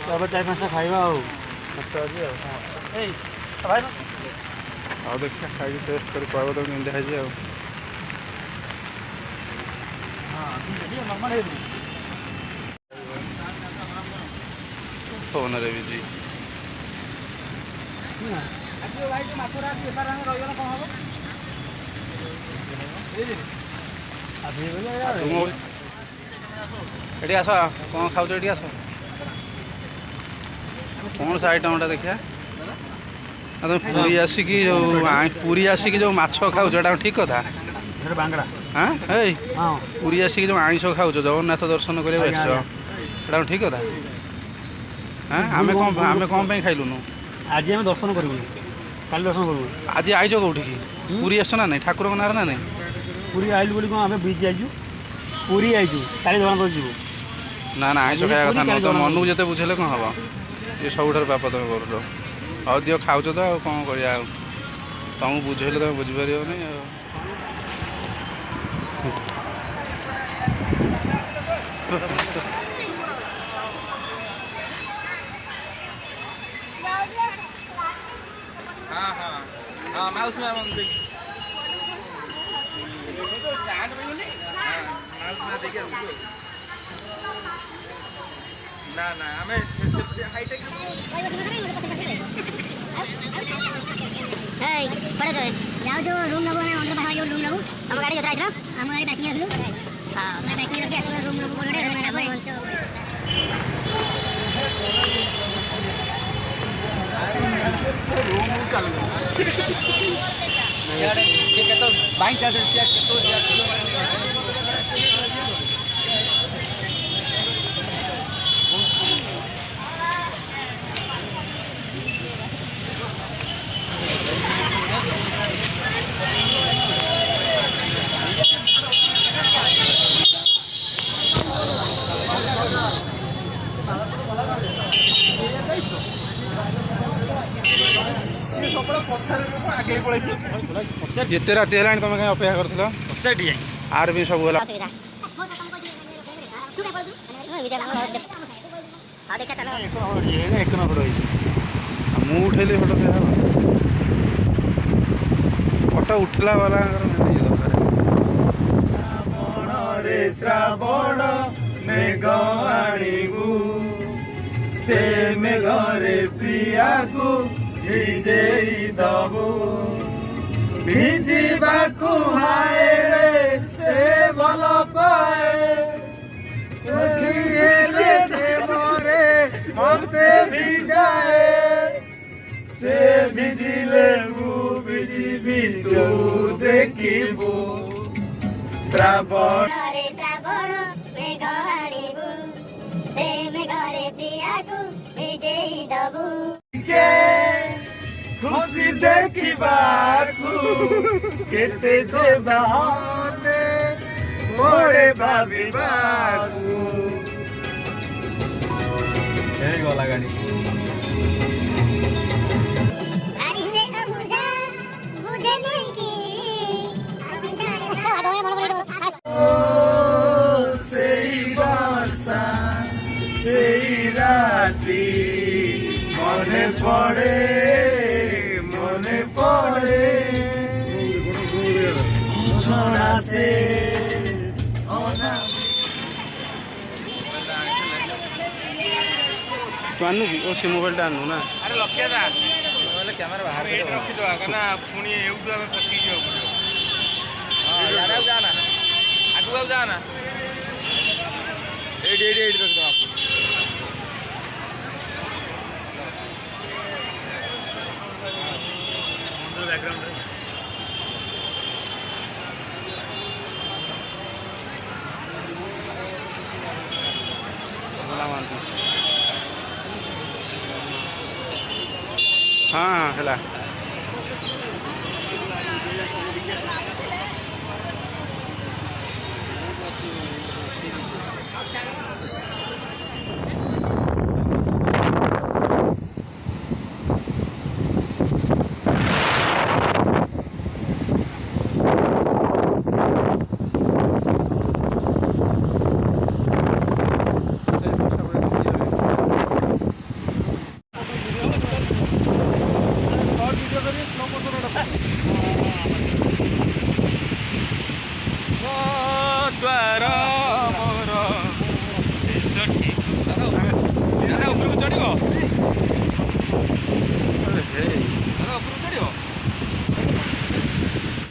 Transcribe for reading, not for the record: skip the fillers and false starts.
अब 4-5टा खाइबा अच्छा जी भाई आओ देखिए खाई टेस्ट कर कहब तो केमती खाई फोन रे भी जी एटी आस कौन खाऊ ये आस कौन सा आइटमटा देखिए तुम पूरी आसिक जो पूरी आसिक जो माछ खाऊ ठीक कथा बांगड़ा हाँ पूरी आसिक जो आइंस खाऊ जगन्नाथ दर्शन करा ठीक कथा हाँ आम कौन खाइलुनु आज आम दर्शन करूँ काली दर्शन करूँ आज आईज कौटी पूरी आस ना नहीं ठाकुर नार ना नहीं पूरी आइलु बोली कौन आम बीच आइजु पूरी आइजु काली दर्शन कर ना ना आइस खाया कथा ना तो मन को जिते बुझेले कौन हम ये सब पाप तुम कर हौ दिव खाऊ तो कौन कर तुमको बुझेले तुम बुझीपर नहीं हाँ माउसी मामा ना ना हमें हाईटेक पड़े तो जाओ जो रूम नबो है उनके बाहर जो रूम नबो हम गाड़ी जोता इधर हम गाड़ी बैठी है हां मैं बैठी रखी है रूम नबो बोल रहे हैं मैं रूम चल यार ये तो बाइक चल रही है तो जिते राति है तुम कहीं अपेक्षा कर आर भी सब गला मु उठेली फोटो फोटो उठला वाला श्रावण मेघ आणिबू से मेघरे प्रिया को भिजेई दबू भिजिबाकू हाय रे से भल पाए प्रेमरे मते भिजाए से भिजिले मु भिजिबी तू देखिबू श्रावण श्रावण मेघ आणिबू से मेघरे प्रिया को भिजेई दबू खुशी देखिबाकू केते जे बाते मोरे भाबिबाकू हे गला गाड़ी गाड़ी से अबुझा बुझे नहीं की सेई वर्षा सेई राती मने पड़े छोड़ा से तू आनु कि ओ से मोबाइल आनु ना अरे लक्ष्य दा मोबाइल कैमरा बाहर रखी दो ना पुणी एउटू हमें पसी जो हां यार आउ जाना आगु आउ जाना एडी रख दो आप बैकग्राउंड हाँ है